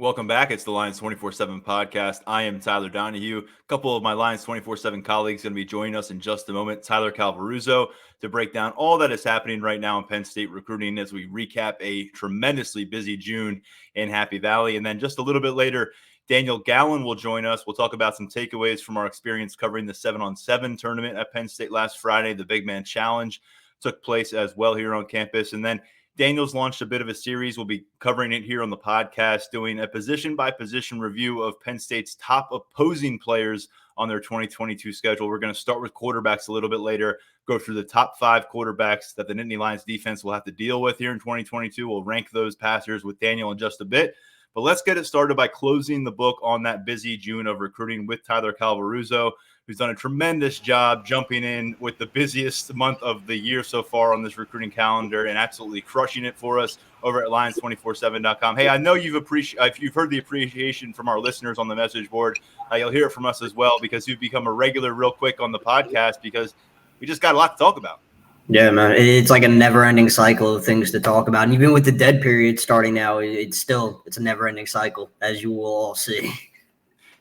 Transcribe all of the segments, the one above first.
Welcome back. It's the Lions247 Podcast. I am Tyler Donohue. A couple of my Lions247 colleagues going to be joining us in just a moment. Tyler Calvaruso to break down all that is happening right now in Penn State recruiting as we recap a tremendously busy June in Happy Valley. And then just a little bit later, Daniel Gallen will join us. We'll talk about some takeaways from our experience covering the 7-on-7 tournament at Penn State last Friday. The Big Man Challenge took place as well here on campus. And then Daniel's launched a bit of a series. We'll be covering it here on the podcast, doing a position-by-position review of Penn State's top opposing players on their 2022 schedule. We're going to start with quarterbacks a little bit later, go through the top 5 quarterbacks that the Nittany Lions defense will have to deal with here in 2022. We'll rank those passers with Daniel in just a bit. But let's get it started by closing the book on that busy June of recruiting with Tyler Calvaruso, who's done a tremendous job jumping in with the busiest month of the year so far on this recruiting calendar and absolutely crushing it for us over at Lions247.com. Hey, I know you've heard the appreciation from our listeners on the message board. You'll hear it from us as well because you've become a regular real quick on the podcast because we just got a lot to talk about. Yeah, man, it's like a never-ending cycle of things to talk about. And even with the dead period starting now, it's a never-ending cycle, as you will all see.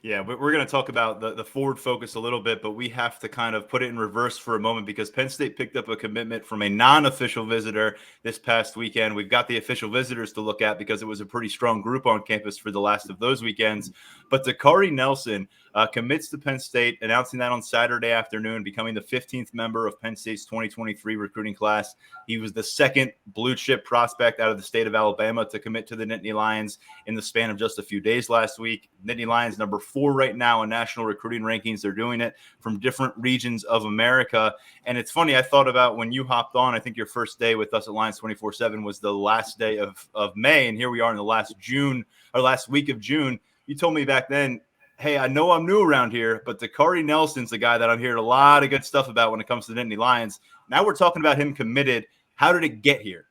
Yeah, we're going to talk about the forward focus a little bit, but we have to kind of put it in reverse for a moment because Penn State picked up a commitment from a non-official visitor this past weekend. We've got the official visitors to look at because it was a pretty strong group on campus for the last of those weekends. But Dakari Nelson commits to Penn State, announcing that on Saturday afternoon, becoming the 15th member of Penn State's 2023 recruiting class. He was the second blue chip prospect out of the state of Alabama to commit to the Nittany Lions in the span of just a few days last week. Nittany Lions number 4 right now in national recruiting rankings. They're doing it from different regions of America. And it's funny, I thought about when you hopped on, I think your first day with us at Lions247 was the last day of May. And here we are in the last week of June. You told me back then, hey, I know I'm new around here, but Dakari Nelson's the guy that I'm hearing a lot of good stuff about when it comes to the Nittany Lions. Now we're talking about him committed. How did it get here?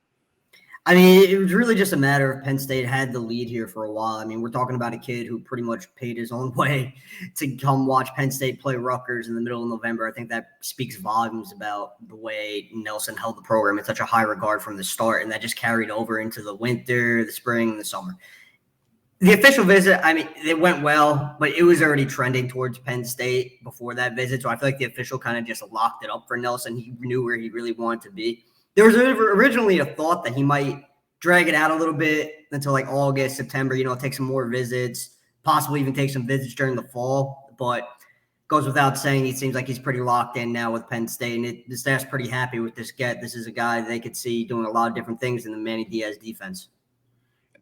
I mean, it was really just a matter of Penn State had the lead here for a while. I mean, we're talking about a kid who pretty much paid his own way to come watch Penn State play Rutgers in the middle of November. I think that speaks volumes about the way Nelson held the program in such a high regard from the start, and that just carried over into the winter, the spring, and the summer. The official visit, I mean, it went well, but it was already trending towards Penn State before that visit. So I feel like the official kind of just locked it up for Nelson. He knew where he really wanted to be. There was originally a thought that he might drag it out a little bit until like August, September, take some more visits, possibly even take some visits during the fall. But goes without saying, it seems like he's pretty locked in now with Penn State. And the staff's pretty happy with this get. This is a guy they could see doing a lot of different things in the Manny Diaz defense.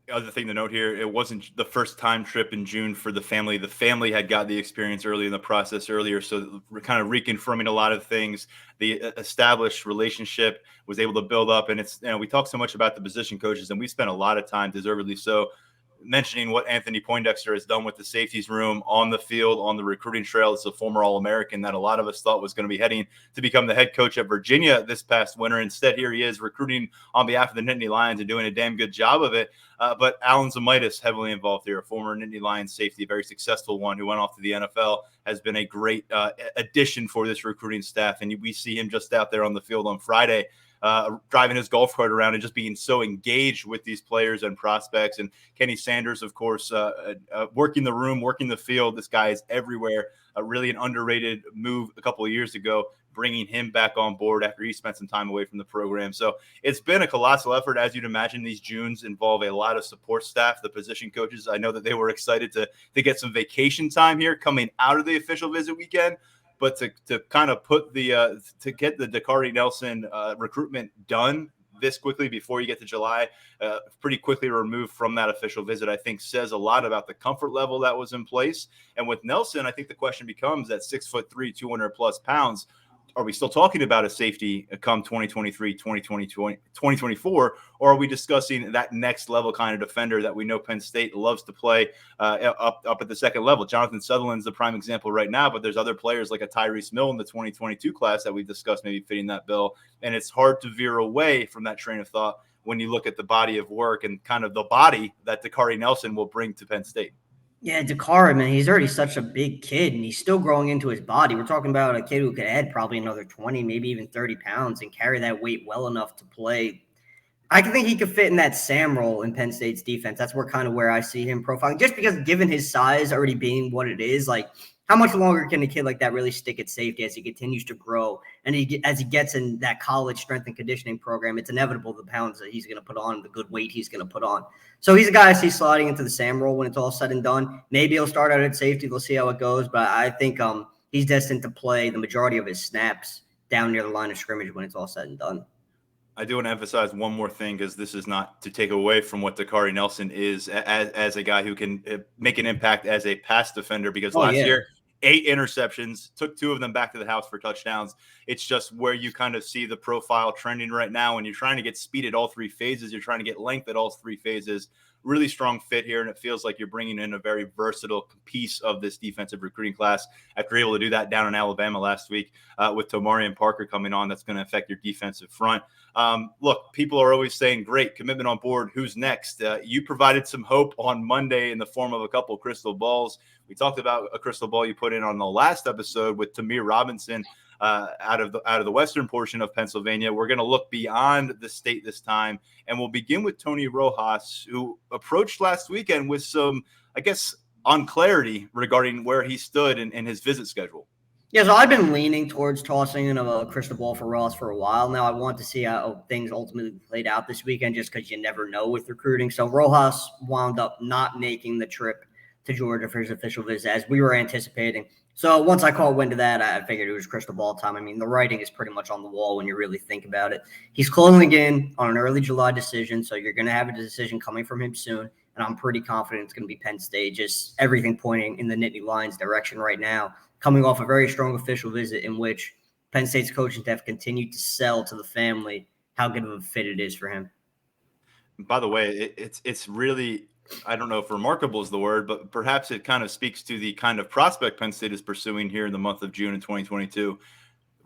Other thing to note here, it wasn't the first time trip in June for the family. The family had got the experience early in the process earlier, so we're kind of reconfirming a lot of things. The established relationship was able to build up, and it's we talk so much about the position coaches, and we spent a lot of time, deservedly so, mentioning what Anthony Poindexter has done with the safeties room on the field, on the recruiting trail. It's a former All-American that a lot of us thought was going to be heading to become the head coach at Virginia this past winter. Instead, here he is recruiting on behalf of the Nittany Lions and doing a damn good job of it. But Alan Zamitis heavily involved here, a former Nittany Lions safety, a very successful one who went off to the NFL, has been a great addition for this recruiting staff. And we see him just out there on the field on Friday, driving his golf cart around and just being so engaged with these players and prospects. And Kenny Sanders, of course, working the room, working the field. This guy is everywhere. Really an underrated move a couple of years ago, bringing him back on board after he spent some time away from the program. So it's been a colossal effort. As you'd imagine, these Junes involve a lot of support staff, the position coaches. I know that they were excited to get some vacation time here coming out of the official visit weekend. But to kind of put to get the Dakari Nelson recruitment done this quickly before you get to July, pretty quickly removed from that official visit, I think says a lot about the comfort level that was in place. And with Nelson, I think the question becomes at 6'3", 200+ pounds, are we still talking about a safety come 2023, 2024, or are we discussing that next level kind of defender that we know Penn State loves to play up at the second level? Jonathan Sutherland's the prime example right now, but there's other players like a Tyrese Mill in the 2022 class that we've discussed maybe fitting that bill. And it's hard to veer away from that train of thought when you look at the body of work and kind of the body that Dakari Nelson will bring to Penn State. Yeah, Dakari, man, he's already such a big kid, and he's still growing into his body. We're talking about a kid who could add probably another 20, maybe even 30 pounds and carry that weight well enough to play I think he could fit in that Sam role in Penn State's defense. That's where I see him profiling. Just because given his size already being what it is, like how much longer can a kid like that really stick at safety as he continues to grow? And as he gets in that college strength and conditioning program, it's inevitable the pounds that he's going to put on, the good weight he's going to put on. So he's a guy I see sliding into the Sam role when it's all said and done. Maybe he'll start out at safety. We'll see how it goes. But I think he's destined to play the majority of his snaps down near the line of scrimmage when it's all said and done. I do want to emphasize one more thing, because this is not to take away from what Dakari Nelson is as a guy who can make an impact as a pass defender, because last year, 8 interceptions, took 2 of them back to the house for touchdowns. It's just where you kind of see the profile trending right now, and you're trying to get speed at all 3 phases. You're trying to get length at all 3 phases. Really strong fit here, and it feels like you're bringing in a very versatile piece of this defensive recruiting class after you're able to do that down in Alabama last week with Tomarian Parker coming on. That's going to affect your defensive front. Look, people are always saying, great, commitment on board. Who's next? You provided some hope on Monday in the form of a couple of crystal balls. We talked about a crystal ball you put in on the last episode with Tamir Robinson out of the western portion of Pennsylvania. We're going to look beyond the state this time, and we'll begin with Tony Rojas, who approached last weekend with some, I guess, unclarity regarding where he stood in his visit schedule. Yeah, so I've been leaning towards tossing in a crystal ball for Ross for a while now. I want to see how things ultimately played out this weekend, just because you never know with recruiting. So Rojas wound up not making the trip to Georgia for his official visit, as we were anticipating. So once I caught wind of that, I figured it was crystal ball time. I mean, the writing is pretty much on the wall when you really think about it. He's closing in on an early July decision, so you're going to have a decision coming from him soon, and I'm pretty confident it's going to be Penn State. Just everything pointing in the Nittany Lions direction right now, coming off a very strong official visit in which Penn State's coaching staff continued to sell to the family how good of a fit it is for him. By the way, it's really, I don't know if remarkable is the word, but perhaps it kind of speaks to the kind of prospect Penn State is pursuing here in the month of June in 2022.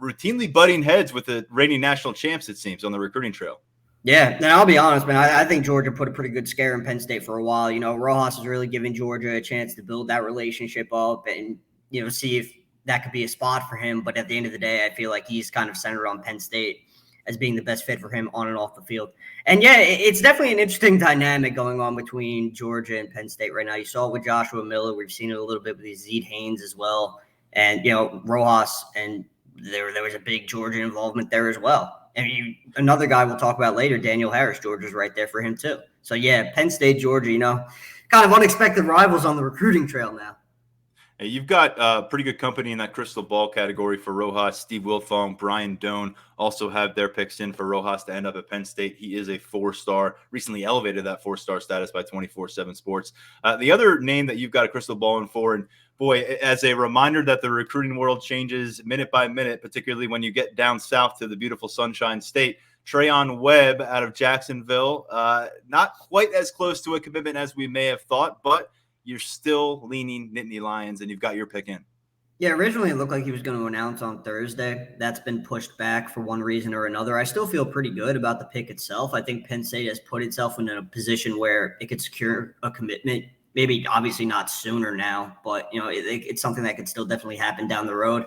Routinely butting heads with the reigning national champs, it seems, on the recruiting trail. Yeah, and I'll be honest, man, I think Georgia put a pretty good scare in Penn State for a while. You know, Rojas is really giving Georgia a chance to build that relationship up and, you know, see if that could be a spot for him. But at the end of the day, I feel like he's kind of centered on Penn State as being the best fit for him on and off the field. And yeah, it's definitely an interesting dynamic going on between Georgia and Penn State right now. You saw it with Joshua Miller. We've seen it a little bit with Zeke Haynes as well. And, you know, Rojas, and there was a big Georgia involvement there as well. And another guy we'll talk about later, Daniel Harris, Georgia's right there for him too. So yeah, Penn State, Georgia, you know, kind of unexpected rivals on the recruiting trail now. You've got pretty good company in that crystal ball category for Rojas. Steve Wilfong, Brian Doan also have their picks in for Rojas to end up at Penn State. He is a 4-star, recently elevated that 4-star status by 247 Sports. The other name that you've got a crystal ball in for, and boy, as a reminder that the recruiting world changes minute by minute, particularly when you get down south to the beautiful Sunshine State, Trayon Webb out of Jacksonville. Not quite as close to a commitment as we may have thought, but you're still leaning Nittany Lions, and you've got your pick in. Yeah, originally it looked like he was going to announce on Thursday. That's been pushed back for one reason or another. I still feel pretty good about the pick itself. I think Penn State has put itself in a position where it could secure a commitment. Maybe obviously not sooner now, but you know it's something that could still definitely happen down the road.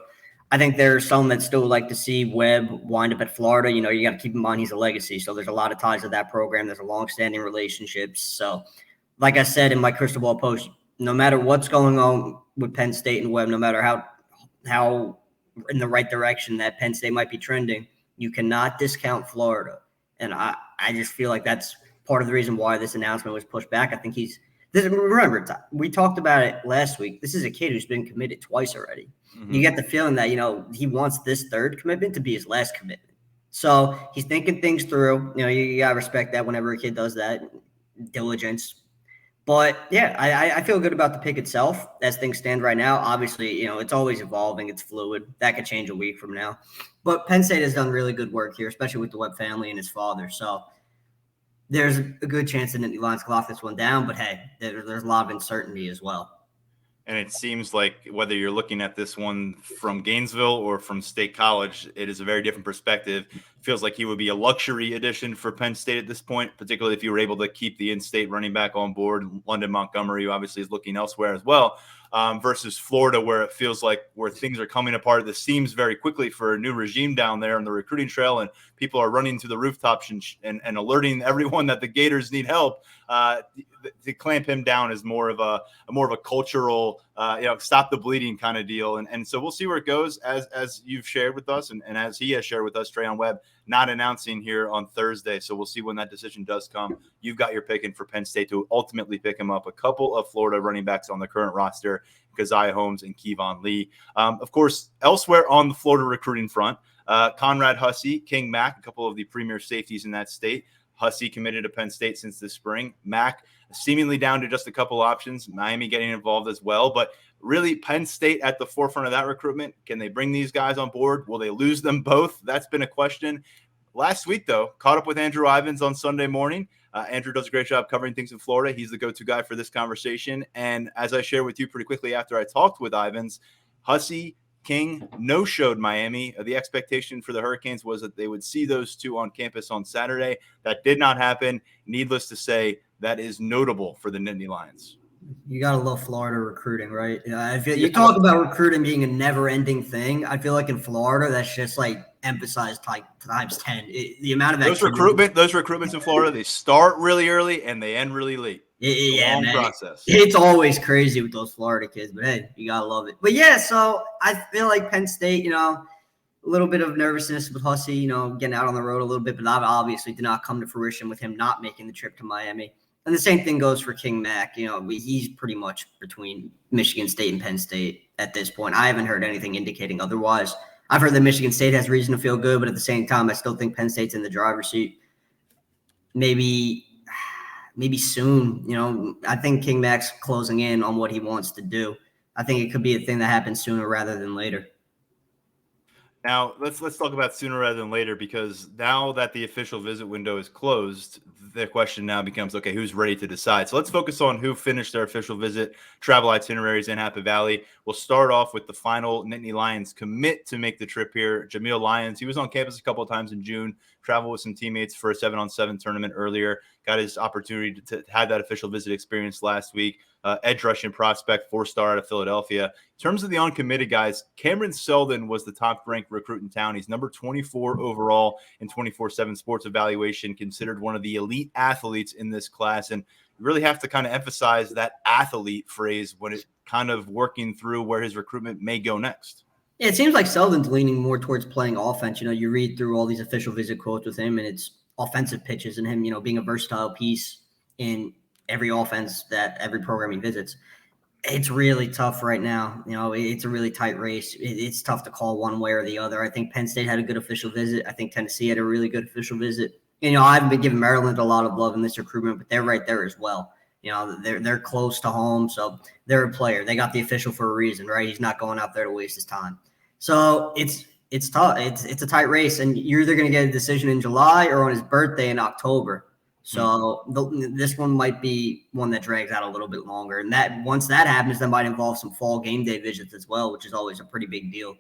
I think there's some that still like to see Webb wind up at Florida. You know, you got to keep in mind he's a legacy, so there's a lot of ties to that program. There's a long-standing relationships. So, like I said in my crystal ball post, no matter what's going on with Penn State and Webb, no matter how in the right direction that Penn State might be trending, you cannot discount Florida. And I just feel like that's part of the reason why this announcement was pushed back. I think remember, we talked about it last week. This is a kid who's been committed twice already. Mm-hmm. You get the feeling that, you know, he wants this third commitment to be his last commitment. So he's thinking things through. You know, you got to respect that whenever a kid does that, diligence. But, yeah, I feel good about the pick itself as things stand right now. Obviously, you know, it's always evolving. It's fluid. That could change a week from now. But Penn State has done really good work here, especially with the Webb family and his father. So there's a good chance that the Lions can lock this one down. But, hey, there's a lot of uncertainty as well. And it seems like whether you're looking at this one from Gainesville or from State College, it is a very different perspective. It feels like he would be a luxury addition for Penn State at this point, particularly if you were able to keep the in-state running back on board. London Montgomery, who obviously is looking elsewhere as well. versus Florida, where it feels like where things are coming apart. This seems very quickly for a new regime down there on the recruiting trail, and people are running to the rooftops and alerting everyone that the Gators need help. To clamp him down is more of a cultural, stop the bleeding kind of deal. And so we'll see where it goes as you've shared with us and as he has shared with us, Trayon Webb, not announcing here on Thursday. So we'll see when that decision does come. You've got your pick in for Penn State to ultimately pick him up. A couple of Florida running backs on the current roster, Keziah Holmes and Kevon Lee. Of course, elsewhere on the Florida recruiting front, Conrad Hussey, King Mack, a couple of the premier safeties in that state. Hussey committed to Penn State since this spring. Mack seemingly down to just a couple options. Miami getting involved as well. But really, Penn State at the forefront of that recruitment. Can they bring these guys on board? Will they lose them both? That's been a question. Last week, though, caught up with Andrew Ivins on Sunday morning. Andrew does a great job covering things in Florida. He's the go-to guy for this conversation. And as I shared with you pretty quickly after I talked with Ivins, Hussey, King no-showed Miami. The expectation for the Hurricanes was that they would see those two on campus on Saturday. That did not happen. Needless to say, that is notable for the Nittany Lions. You got to love Florida recruiting, right? I feel you talk about recruiting being a never-ending thing. I feel like in Florida, that's just like emphasized like times 10. The amount of those recruitments in Florida, they start really early and they end really late. Yeah, long man. Process. It's always crazy with those Florida kids, but hey, you gotta love it. But yeah, so I feel like Penn State, a little bit of nervousness with Hussey, getting out on the road a little bit, but that obviously did not come to fruition with him not making the trip to Miami. And the same thing goes for King Mack. He's pretty much between Michigan State and Penn State at this point. I haven't heard anything indicating otherwise. I've heard that Michigan State has reason to feel good, but at the same time, I still think Penn State's in the driver's seat. Maybe soon. I think King Mack's closing in on what he wants to do. I think it could be a thing that happens sooner rather than later. Now, let's talk about sooner rather than later, because now that the official visit window is closed, the question now becomes, okay, who's ready to decide? So let's focus on who finished their official visit travel itineraries in Happy Valley. We'll start off with the final Nittany Lions commit to make the trip here. Jamil Lyons, he was on campus a couple of times in June, traveled with some teammates for a 7-on-7 tournament earlier, got his opportunity to have that official visit experience last week. Edge rushing prospect, 4-star out of Philadelphia. In terms of the uncommitted guys, Cameron Seldon was the top-ranked recruit in town. He's number 24 overall in 247 Sports Evaluation, considered one of the elite athletes in this class. And you really have to kind of emphasize that athlete phrase when it's kind of working through where his recruitment may go next. Yeah, it seems like Seldon's leaning more towards playing offense. You read through all these official visit quotes with him, and it's offensive pitches and him, being a versatile piece in every offense that every program he visits. It's really tough right now. It's a really tight race. It's tough to call one way or the other. I think Penn State had a good official visit. I think Tennessee had a really good official visit. I haven't been giving Maryland a lot of love in this recruitment, but they're right there as well. They're close to home, so they're a player. They got the official for a reason, right? He's not going out there to waste his time. So it's tough. It's a tight race, and you're either going to get a decision in July or on his birthday in October. So this one might be one that drags out a little bit longer. And that once that happens, that might involve some fall game day visits as well, which is always a pretty big deal.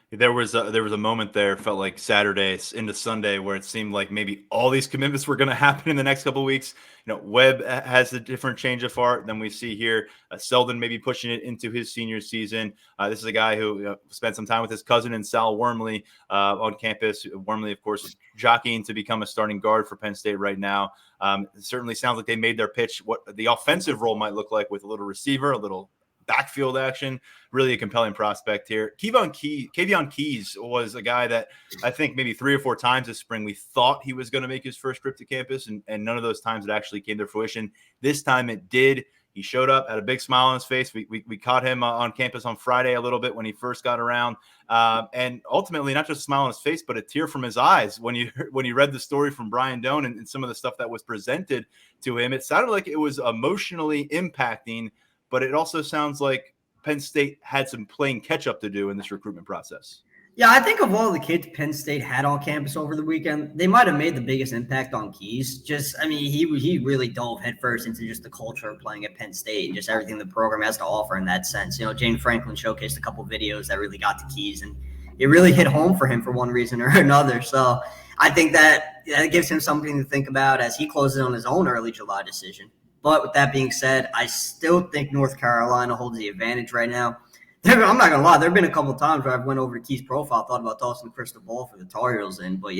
There was a moment there, felt like Saturday into Sunday, where it seemed like maybe all these commitments were going to happen in the next couple of weeks. Webb has a different change of heart than we see here. Seldon maybe pushing it into his senior season. This is a guy who spent some time with his cousin and Sal Wormley on campus. Wormley, of course, jockeying to become a starting guard for Penn State right now. It certainly sounds like they made their pitch what the offensive role might look like with a little receiver, a little backfield action. Really a compelling prospect here. Kavion Keys was a guy that I think maybe 3 or 4 times this spring we thought he was going to make his first trip to campus, and none of those times it actually came to fruition. This time it did. He showed up, had a big smile on his face. We caught him on campus on Friday a little bit when he first got around, and ultimately not just a smile on his face, but a tear from his eyes when you read the story from Brian Doan and some of the stuff that was presented to him. It sounded like it was emotionally impacting, but it also sounds like Penn State had some playing catch-up to do in this recruitment process. Yeah, I think of all the kids Penn State had on campus over the weekend, they might have made the biggest impact on Keys. He really dove headfirst into just the culture of playing at Penn State and just everything the program has to offer in that sense. Jane Franklin showcased a couple of videos that really got to Keys, and it really hit home for him for one reason or another. So I think that gives him something to think about as he closes on his own early July decision. But with that being said, I still think North Carolina holds the advantage right now. I'm not going to lie. There have been a couple of times where I've went over to Keith's profile, thought about tossing the crystal ball for the Tar Heels in. But,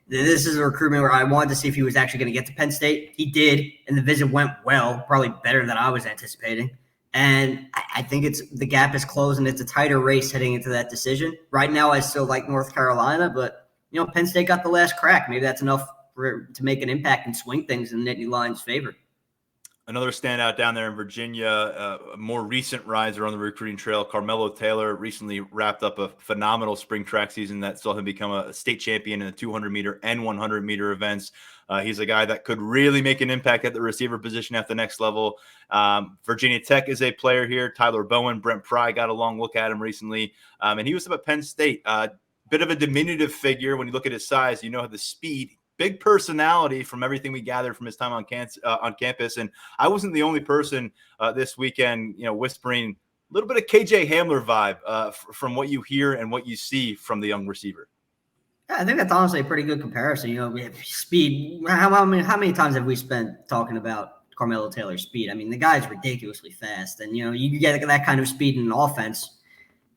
this is a recruitment where I wanted to see if he was actually going to get to Penn State. He did, and the visit went well, probably better than I was anticipating. And I think the gap is closed, and it's a tighter race heading into that decision. Right now, I still like North Carolina, but, Penn State got the last crack. Maybe that's enough to make an impact and swing things in Nittany Lions' favor. Another standout down there in Virginia, a more recent riser on the recruiting trail, Carmelo Taylor, recently wrapped up a phenomenal spring track season that saw him become a state champion in the 200-meter and 100-meter events. He's a guy that could really make an impact at the receiver position at the next level. Virginia Tech is a player here. Tyler Bowen, Brent Pry got a long look at him recently. And he was up at Penn State. Bit of a diminutive figure when you look at his size. The speed. Big personality from everything we gathered from his time on campus. And I wasn't the only person this weekend, whispering a little bit of KJ Hamler vibe from what you hear and what you see from the young receiver. Yeah, I think that's honestly a pretty good comparison. We have speed. How many times have we spent talking about Carmelo Taylor's speed? I mean, the guy's ridiculously fast. And, you get that kind of speed in an offense,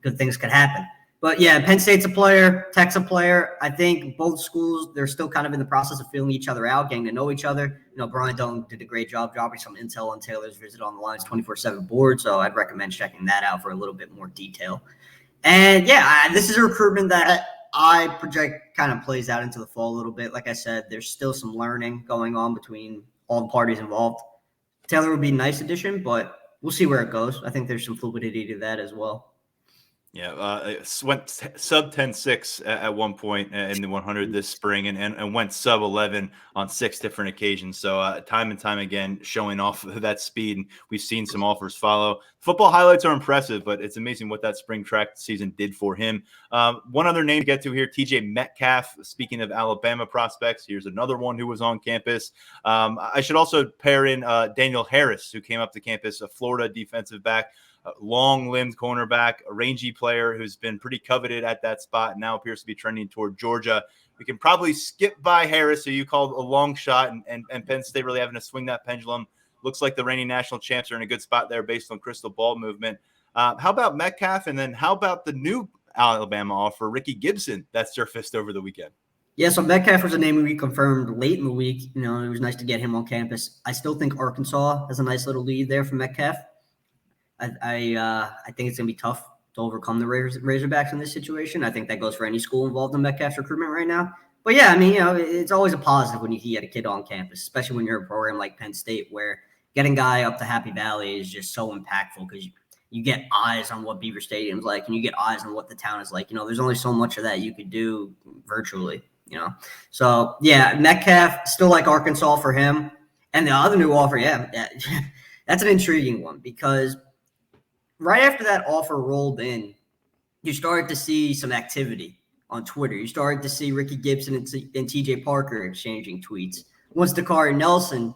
good things could happen. But, yeah, Penn State's a player, Tech's a player. I think both schools, they're still kind of in the process of feeling each other out, getting to know each other. Brian Doan did a great job dropping some intel on Taylor's visit on the Lions247 board, so I'd recommend checking that out for a little bit more detail. And, yeah, this is a recruitment that I project kind of plays out into the fall a little bit. Like I said, there's still some learning going on between all the parties involved. Taylor would be a nice addition, but we'll see where it goes. I think there's some fluidity to that as well. Yeah, it went sub 10.6 at one point in the 100 this spring and went sub 11 on 6 different occasions. So time and time again, showing off that speed. And we've seen some offers follow. Football highlights are impressive, but it's amazing what that spring track season did for him. One other name to get to here, TJ Metcalf. Speaking of Alabama prospects, here's another one who was on campus. I should also pair in Daniel Harris, who came up to campus, a Florida defensive back. Long-limbed cornerback, a rangy player who's been pretty coveted at that spot and now appears to be trending toward Georgia. We can probably skip by Harris, who you called a long shot, and Penn State really having to swing that pendulum. Looks like the reigning national champs are in a good spot there based on crystal ball movement. How about Metcalf, and then how about the new Alabama offer, Ricky Gibson, that surfaced over the weekend? Yeah, so Metcalf was a name we confirmed late in the week. It was nice to get him on campus. I still think Arkansas has a nice little lead there for Metcalf. I think it's going to be tough to overcome the Razorbacks in this situation. I think that goes for any school involved in Metcalf's recruitment right now. But, yeah, I mean, it's always a positive when you get a kid on campus, especially when you're a program like Penn State where getting a guy up to Happy Valley is just so impactful because you get eyes on what Beaver Stadium's like and you get eyes on what the town is like. There's only so much of that you could do virtually, So, yeah, Metcalf, still like Arkansas for him. And the other new offer, that's an intriguing one because – right after that offer rolled in, you started to see some activity on Twitter. You started to see Ricky Gibson and TJ Parker exchanging tweets. Once Dakari Nelson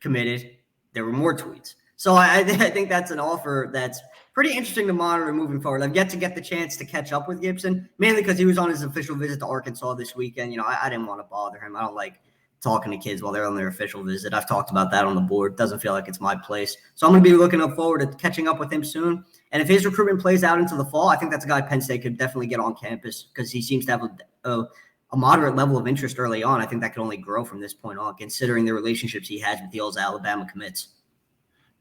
committed, there were more tweets. So I think that's an offer that's pretty interesting to monitor moving forward. I've yet to get the chance to catch up with Gibson, mainly because he was on his official visit to Arkansas this weekend. I didn't want to bother him. I don't like talking to kids while they're on their official visit. I've talked about that on the board. Doesn't feel like it's my place. So I'm going to be looking forward to catching up with him soon. And if his recruitment plays out into the fall, I think that's a guy Penn State could definitely get on campus because he seems to have a moderate level of interest early on. I think that could only grow from this point on, considering the relationships he has with the old Alabama commits.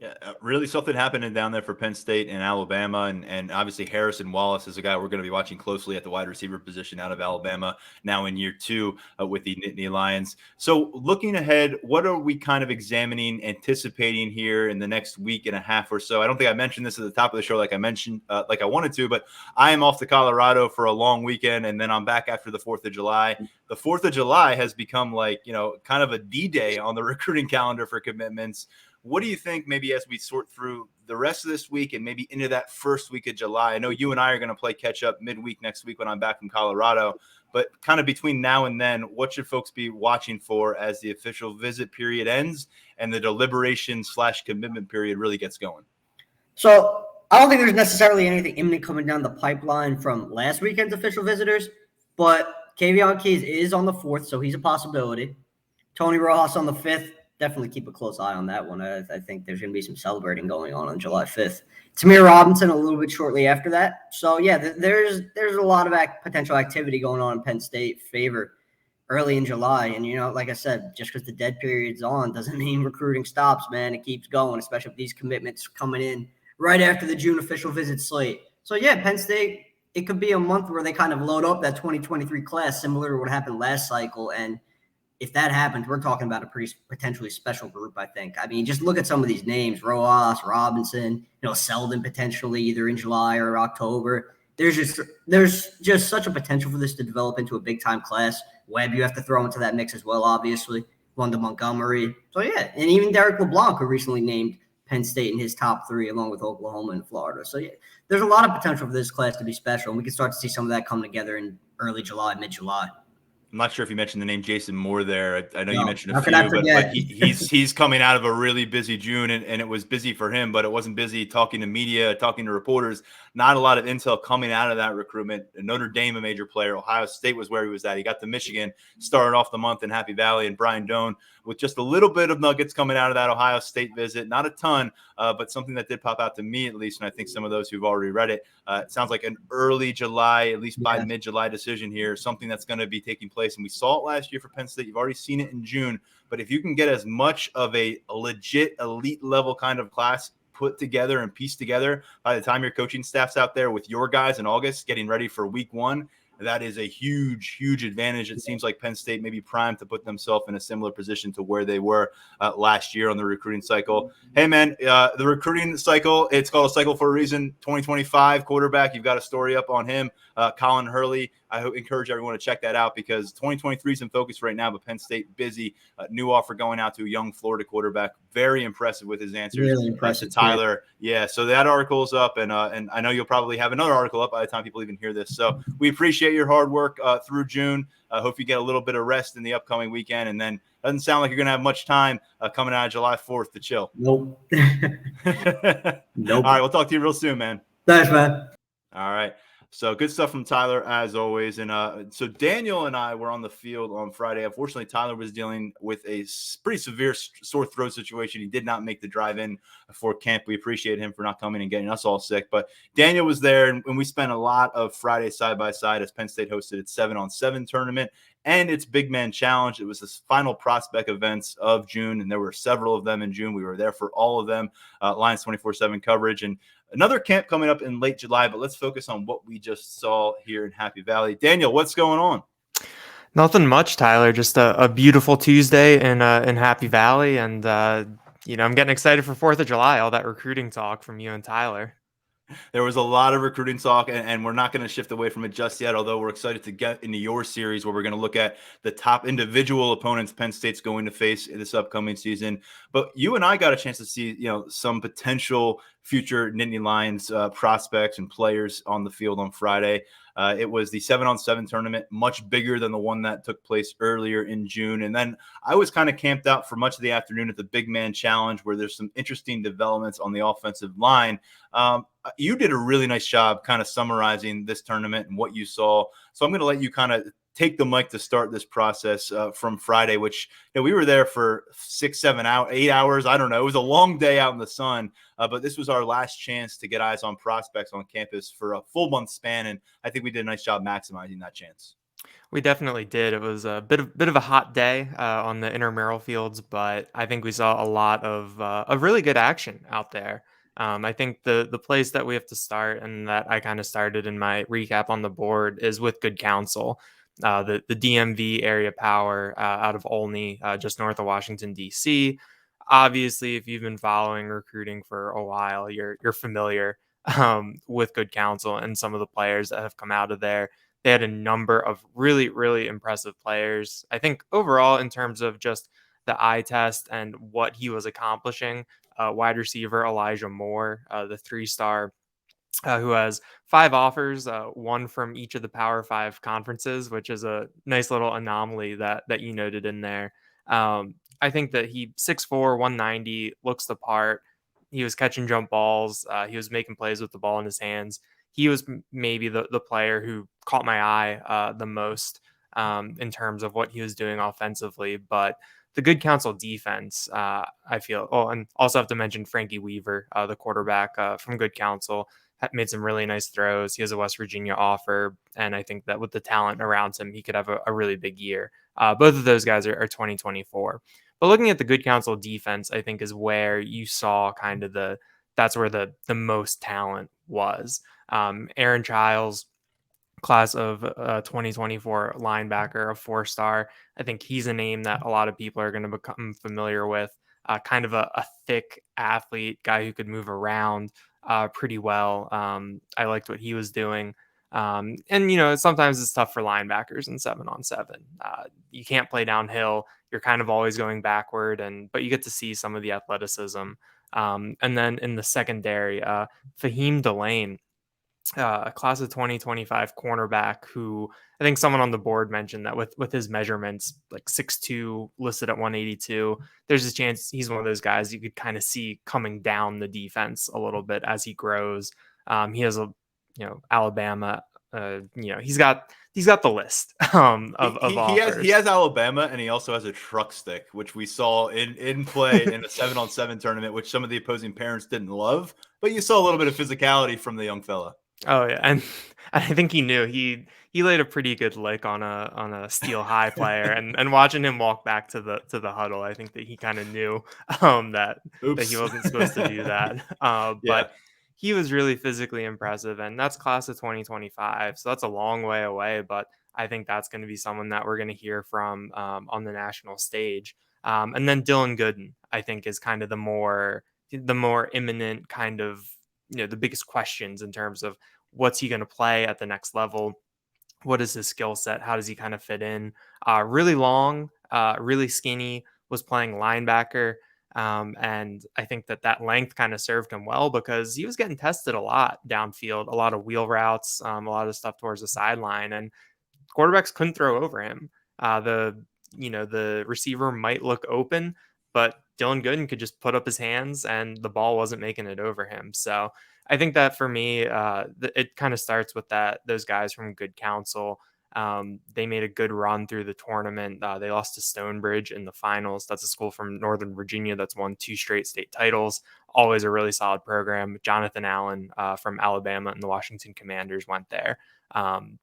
Yeah, really something happening down there for Penn State and Alabama. And obviously Harrison Wallace is a guy we're going to be watching closely at the wide receiver position out of Alabama now in year 2 with the Nittany Lions. So looking ahead, what are we kind of examining, anticipating here in the next week and a half or so? I don't think I mentioned this at the top of the show like I mentioned, like I wanted to, but I am off to Colorado for a long weekend, and then I'm back after the 4th of July. The 4th of July has become kind of a D-Day on the recruiting calendar for commitments. What do you think maybe as we sort through the rest of this week and maybe into that first week of July? I know you and I are going to play catch up midweek next week when I'm back from Colorado, but kind of between now and then, what should folks be watching for as the official visit period ends and the deliberation/commitment period really gets going? So I don't think there's necessarily anything imminent coming down the pipeline from last weekend's official visitors, but Kavion Keys is on the 4th, so he's a possibility. Tony Rojas on the 5th. definitely keep a close eye on that one. I think there's going to be some celebrating going on July 5th. Tamir Robinson a little bit shortly after that. So, yeah, there's a lot of potential activity going on in Penn State favor early in July. And, like I said, just because the dead period's on doesn't mean recruiting stops, man. It keeps going, especially with these commitments coming in right after the June official visit slate. So, yeah, Penn State, it could be a month where they kind of load up that 2023 class, similar to what happened last cycle. And if that happens, we're talking about a pretty potentially special group, I think. I mean, just look at some of these names: Rojas, Robinson, Selden potentially either in July or October. There's just such a potential for this to develop into a big-time class. Webb, you have to throw into that mix as well, obviously. Wanda Montgomery. So, yeah, and even Derek LeBlanc, who recently named Penn State in his top 3, along with Oklahoma and Florida. So, yeah, there's a lot of potential for this class to be special, and we can start to see some of that come together in early July, mid-July. I'm not sure if you mentioned the name Jason Moore there. I know you mentioned a few, but he's coming out of a really busy June, and it was busy for him, but it wasn't busy talking to media, talking to reporters. Not a lot of intel coming out of that recruitment. Notre Dame, a major player. Ohio State was where he was at. He got to Michigan, started off the month in Happy Valley, and Brian Doan with just a little bit of nuggets coming out of that Ohio State visit. Not a ton, but something that did pop out to me at least, and I think some of those who've already read it. It sounds like an early July, at least by mid-July decision here, something that's going to be taking place. And we saw it last year for Penn State. You've already seen it in June. But if you can get as much of a legit elite level kind of class put together and pieced together by the time your coaching staff's out there with your guys in August getting ready for week 1, that is a huge, huge advantage. It seems like Penn State may be primed to put themselves in a similar position to where they were last year on the recruiting cycle. Hey, man, the recruiting cycle, it's called a cycle for a reason. 2025 quarterback, you've got a story up on him. Colin Hurley, I encourage everyone to check that out because 2023 is in focus right now, but Penn State busy. New offer going out to a young Florida quarterback. Very impressive with his answers. Really impressive. To Tyler. Yeah, so that article is up, and I know you'll probably have another article up by the time people even hear this. So we appreciate your hard work through June. I hope you get a little bit of rest in the upcoming weekend, and then doesn't sound like you're going to have much time coming out of July 4th to chill. Nope. Nope. All right, we'll talk to you real soon, man. Thanks, man. All right. So good stuff from Tyler, as always. And so Daniel and I were on the field on Friday. Unfortunately, Tyler was dealing with a pretty severe sore throat situation. He did not make the drive in for camp. We appreciate him for not coming and getting us all sick. But Daniel was there, and we spent a lot of Friday side by side as Penn State hosted its 7-on-7 tournament and its Big Man Challenge. It was the final prospect events of June, and there were several of them in June. We were there for all of them, Lions247 coverage. And another camp coming up in late July, but let's focus on what we just saw here in Happy Valley. Daniel, what's going on? Nothing much, Tyler. Just a beautiful Tuesday in Happy Valley, and I'm getting excited for 4th of July. All that recruiting talk from you and Tyler. There was a lot of recruiting talk, and we're not going to shift away from it just yet, although we're excited to get into your series where we're going to look at the top individual opponents Penn State's going to face in this upcoming season. But you and I got a chance to see, some potential future Nittany Lions prospects and players on the field on Friday. It was the 7-on-7 tournament, much bigger than the one that took place earlier in June. And then I was kind of camped out for much of the afternoon at the Big Man Challenge, where there's some interesting developments on the offensive line. You did a really nice job kind of summarizing this tournament and what you saw. So I'm going to let you kind of take the mic to start this process from Friday, which we were there for 6, 7 hours, 8 hours. I don't know. It was a long day out in the sun, but this was our last chance to get eyes on prospects on campus for a full month span. And I think we did a nice job maximizing that chance. We definitely did. It was a bit of a hot day on the intramural fields, but I think we saw a lot of really good action out there. I think the place that we have to start, and that I kind of started in my recap on the board, is with good counsel. The DMV area power out of Olney, just north of Washington, D.C. Obviously, if you've been following recruiting for a while, you're familiar with good counsel and some of the players that have come out of there. They had a number of really, really impressive players. I think overall, in terms of just the eye test and what he was accomplishing, wide receiver Elijah Moore, the 3-star, who has 5 offers, one from each of the Power 5 conferences, which is a nice little anomaly that you noted in there. I think that he 6'4", 190, looks the part. He was catching jump balls. He was making plays with the ball in his hands. He was maybe the player who caught my eye the most in terms of what he was doing offensively. But the good counsel defense, I feel. Oh, and also have to mention Frankie Weaver, the quarterback from good counsel, made some really nice throws. He has a West Virginia offer, and I think that with the talent around him, he could have a really big year. Both of those guys are 2024. But looking at the good counsel defense, I think is where you saw kind of that's where the most talent was. Aaron Childs, class of 2024 linebacker, a 4-star. I think he's a name that a lot of people are going to become familiar with. Kind of a thick athlete, guy who could move around pretty well. I liked what he was doing. And sometimes it's tough for linebackers in 7-on-7. You can't play downhill. You're kind of always going backward, but you get to see some of the athleticism. And then in the secondary, Fahim Delane, a class of 2025 cornerback, who I think someone on the board mentioned that with his measurements, like 6'2", listed at 182, there's a chance he's one of those guys you could kind of see coming down the defense a little bit as he grows. He has Alabama. He's got the list of offers. He has Alabama, and he also has a truck stick, which we saw in play in a 7-on-7 tournament, which some of the opposing parents didn't love, but you saw a little bit of physicality from the young fella. Oh yeah, and I think he knew he laid a pretty good lick on a steel high player, and watching him walk back to the huddle, I think that he kind of knew that he wasn't supposed to do that. But he was really physically impressive, and that's class of 2025, so that's a long way away. But I think that's going to be someone that we're going to hear from on the national stage. And then Dylan Gooden, I think, is kind of the more imminent kind of the biggest questions in terms of what's he going to play at the next level? What is his skill set? How does he kind of fit in? Really long, really skinny, was playing linebacker. And I think that length kind of served him well because he was getting tested a lot downfield, a lot of wheel routes, a lot of stuff towards the sideline, and quarterbacks couldn't throw over him. The receiver might look open, but Dylan Gooden could just put up his hands and the ball wasn't making it over him. So I think that for me, it kind of starts with those guys from good counsel. They made a good run through the tournament. They lost to Stonebridge in the finals. That's a school from Northern Virginia that's won 2 straight state titles. Always a really solid program. Jonathan Allen from Alabama and the Washington Commanders went there.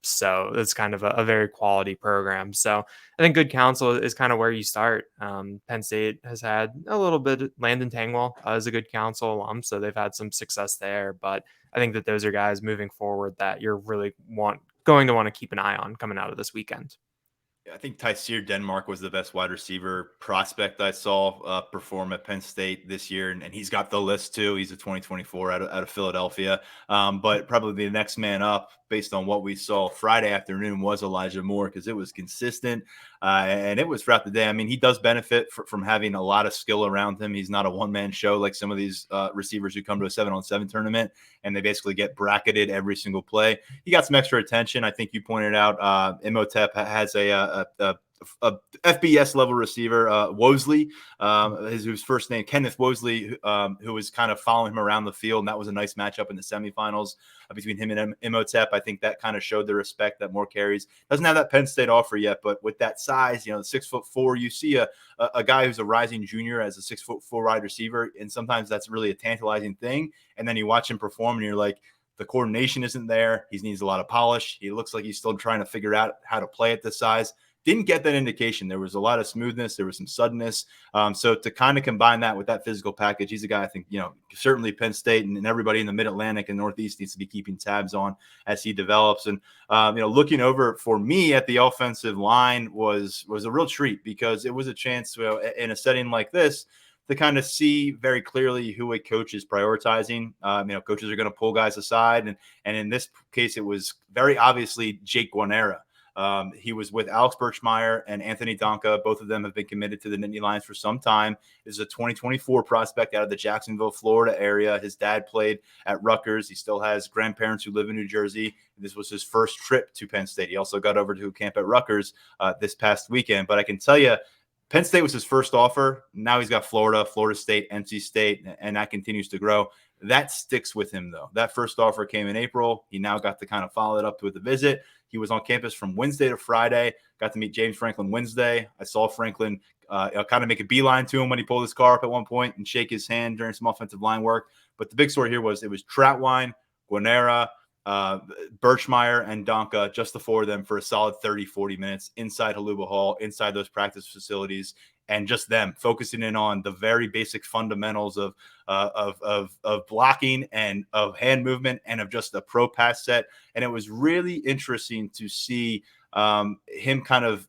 So it's kind of a very quality program. So I think good counsel is kind of where you start. Penn State has had a little bit. Landon Tangwell is a good counsel alum, so they've had some success there. But I think that those are guys moving forward that you're really going to want to keep an eye on coming out of this weekend. I think Tyseer Denmark was the best wide receiver prospect I saw perform at Penn State this year, and he's got the list too. He's a 2024 out of Philadelphia, but probably the next man up based on what we saw Friday afternoon was Elijah Moore because it was consistent and it was throughout the day. I mean, he does benefit from having a lot of skill around him. He's not a one-man show like some of these receivers who come to a 7-on-7 tournament and they basically get bracketed every single play. He got some extra attention. I think you pointed out Imhotep has a FBS level receiver, Wosley, whose first name, Kenneth Wosley, who was kind of following him around the field. And that was a nice matchup in the semifinals between him and Imhotep. I think that kind of showed the respect that more carries. Doesn't have that Penn State offer yet, but with that size, 6'4", you see a guy who's a rising junior as a 6'4" wide receiver. And sometimes that's really a tantalizing thing. And then you watch him perform and you're like, the coordination isn't there. He needs a lot of polish. He looks like he's still trying to figure out how to play at this size. Didn't get that indication. There was a lot of smoothness. There was some suddenness. So to kind of combine that with that physical package, he's a guy I think, certainly Penn State and everybody in the Mid-Atlantic and Northeast needs to be keeping tabs on as he develops. And, looking over for me at the offensive line was a real treat because it was a chance in a setting like this to kind of see very clearly who a coach is prioritizing. Coaches are going to pull guys aside. And in this case, it was very obviously Jake Guarnera. He was with Alex Birchmeyer and Anthony Donka. Both of them have been committed to the Nittany Lions for some time. This is a 2024 prospect out of the Jacksonville, Florida area. His dad played at Rutgers. He still has grandparents who live in New Jersey. This was his first trip to Penn State. He also got over to camp at Rutgers this past weekend. But I can tell you, Penn State was his first offer. Now he's got Florida State, NC State, and that continues to grow. That sticks with him, though. That first offer came in April. He now got to kind of follow it up with a visit. He was on campus from Wednesday to Friday. Got to meet James Franklin Wednesday. I saw Franklin kind of make a beeline to him when he pulled his car up at one point and shake his hand during some offensive line work. But the big story here was it was Trautwein, Guarnera, Birchmeier, and Donka, just the four of them for a solid 30, 40 minutes inside Haluba Hall, inside those practice facilities, and just them focusing in on the very basic fundamentals of blocking and of hand movement and of just a pro pass set. And it was really interesting to see him kind of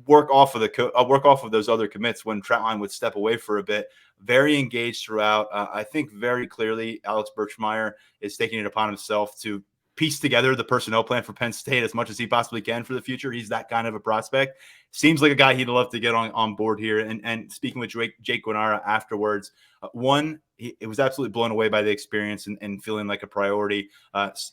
work off of those other commits when Trautwein would step away for a bit. Very engaged throughout. I think very clearly Alex Birchmeier is taking it upon himself to piece together the personnel plan for Penn State as much as he possibly can for the future. He's that kind of a prospect. Seems like a guy he'd love to get on board here. And speaking with Jake Guarnera afterwards, it was absolutely blown away by the experience and feeling like a priority.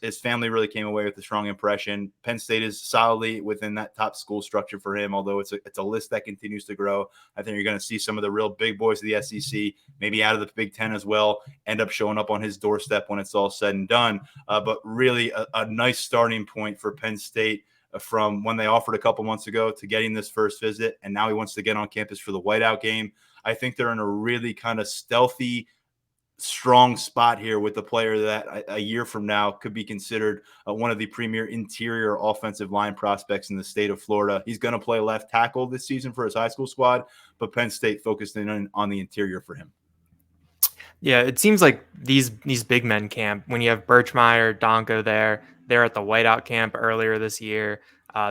His family really came away with a strong impression. Penn State is solidly within that top school structure for him, although it's a list that continues to grow. I think you're going to see some of the real big boys of the SEC, maybe out of the Big Ten as well, end up showing up on his doorstep when it's all said and done. But really a nice starting point for Penn State from when they offered a couple months ago to getting this first visit, and now he wants to get on campus for the whiteout game. I think they're in a really kind of stealthy, strong spot here with the player that a year from now could be considered one of the premier interior offensive line prospects in the state of Florida. He's going to play left tackle this season for his high school squad, but Penn State focused in on the interior for him. Yeah, it seems like these big men camp, when you have Birchmeier, Donko there, they're at the whiteout camp earlier this year.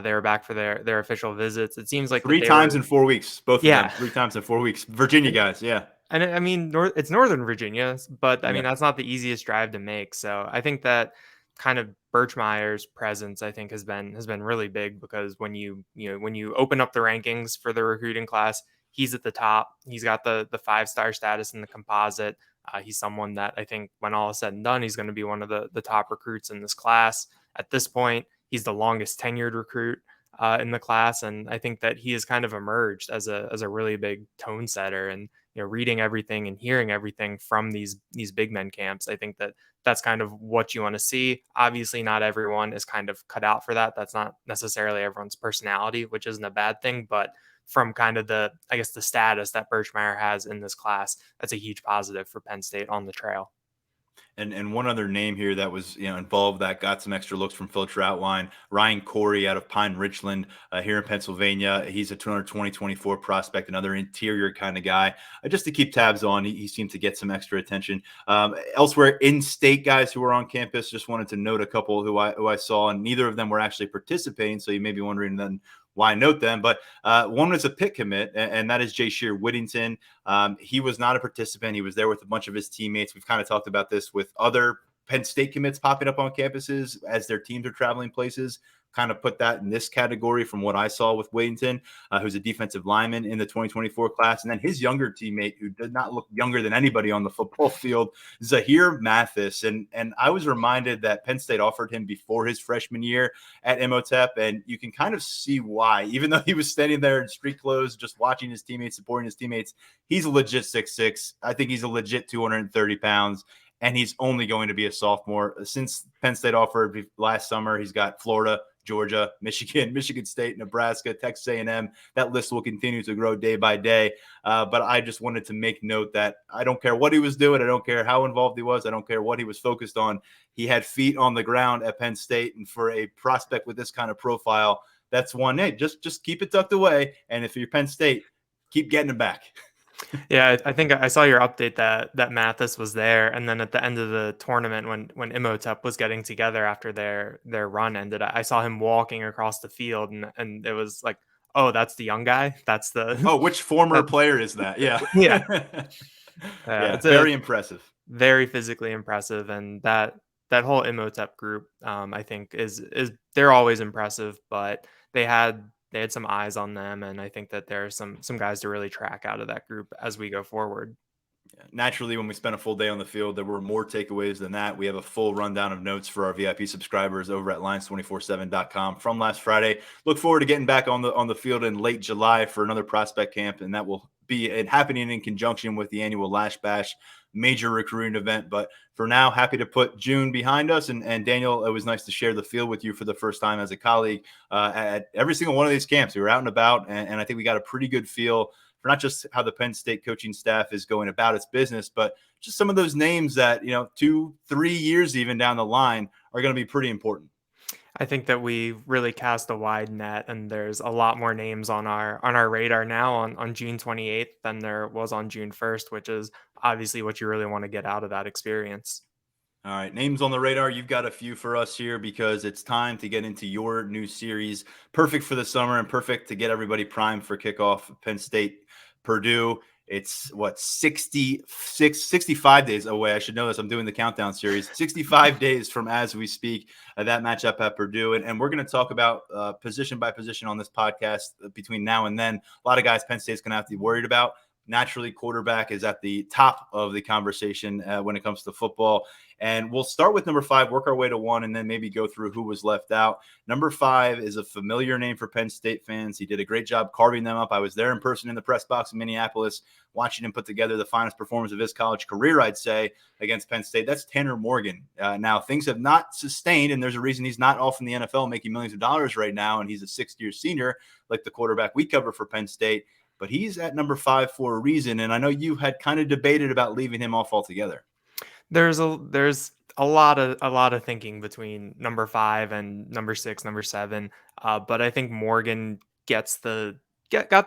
They were back for their official visits. It seems like three times in 4 weeks, both of them. 3 times in 4 weeks. Virginia guys, yeah. And I mean, it's Northern Virginia, but I mean, that's not the easiest drive to make. So I think that kind of Birchmeier's presence, I think, has been really big, because when you open up the rankings for the recruiting class, he's at the top. He's got the 5-star status in the composite. He's someone that I think when all is said and done, he's going to be one of the top recruits in this class. At this point, he's the longest tenured recruit in the class. And I think that he has kind of emerged as a really big tone setter, and, reading everything and hearing everything from these big men camps. I think that that's kind of what you want to see. Obviously, not everyone is kind of cut out for that. That's not necessarily everyone's personality, which isn't a bad thing, but from kind of the status that Birchmeier has in this class, that's a huge positive for Penn State on the trail. And one other name here that was involved that got some extra looks from Phil Trautwein, Ryan Corey out of Pine Richland here in Pennsylvania. He's a 2024 prospect, another interior kind of guy. Just to keep tabs on, he seemed to get some extra attention. Elsewhere, in-state guys who were on campus, just wanted to note a couple who I saw, and neither of them were actually participating. So you may be wondering then why note them, but one was a Pitt commit, and that is Jay Shear Whittington. He was not a participant. He was there with a bunch of his teammates. We've kind of talked about this with other Penn State commits popping up on campuses as their teams are traveling places. Kind of put that in this category from what I saw with Whittington, who's a defensive lineman in the 2024 class. And then his younger teammate, who did not look younger than anybody on the football field, Zahir Mathis. And I was reminded that Penn State offered him before his freshman year at Imhotep, and you can kind of see why. Even though he was standing there in street clothes, just watching his teammates, supporting his teammates, he's a legit 6'6". I think he's a legit 230 pounds. And he's only going to be a sophomore. Since Penn State offered last summer, he's got Florida, Georgia, Michigan State, Nebraska, Texas A&M. That list will continue to grow day by day. But I just wanted to make note that I don't care what he was doing. I don't care how involved he was. I don't care what he was focused on. He had feet on the ground at Penn State. And for a prospect with this kind of profile, that's one. Hey, just keep it tucked away. And if you're Penn State, keep getting it back. Yeah, I think I saw your update that Mathis was there, and then at the end of the tournament, when Imhotep was getting together after their run ended, I saw him walking across the field, and it was like, oh, that's the young guy. That's the which former player is that? Yeah, yeah, it's very impressive, very physically impressive, and that whole Imhotep group, I think is they're always impressive, but they had some eyes on them, and I think that there are some guys to really track out of that group as we go forward. Naturally, when we spent a full day on the field, there were more takeaways than that. We have a full rundown of notes for our VIP subscribers over at Lions247.com from last Friday. Look forward to getting back on the field in late July for another prospect camp, and that will be happening in conjunction with the annual Lash Bash major recruiting event. But for now, happy to put June behind us. And Daniel, it was nice to share the field with you for the first time as a colleague at every single one of these camps. We were out and about, and I think we got a pretty good feel for not just how the Penn State coaching staff is going about its business, but just some of those names that, 2-3 years even down the line are going to be pretty important. I think that we really cast a wide net, and there's a lot more names on our radar now on June 28th than there was on June 1st, which is obviously what you really want to get out of that experience. All right, names on the radar. You've got a few for us here because it's time to get into your new series. Perfect for the summer and perfect to get everybody primed for kickoff. Penn State, Purdue. It's 65 days away. I should know this. I'm doing the countdown series. 65 days from as we speak, that matchup at Purdue. And we're going to talk about position by position on this podcast between now and then. A lot of guys Penn State's going to have to be worried about. Naturally, quarterback is at the top of the conversation when it comes to football. And we'll start with number 5, work our way to 1, and then maybe go through who was left out. Number 5 is a familiar name for Penn State fans. He did a great job carving them up. I was there in person in the press box in Minneapolis, watching him put together the finest performance of his college career, I'd say, against Penn State. That's Tanner Morgan. Now, things have not sustained, and there's a reason he's not off in the NFL making millions of dollars right now, and he's a 6th-year senior like the quarterback we cover for Penn State. But he's at number 5 for a reason, and I know you had kind of debated about leaving him off altogether. There's a lot of thinking between number 5 and number 6, number 7, but I think Morgan got the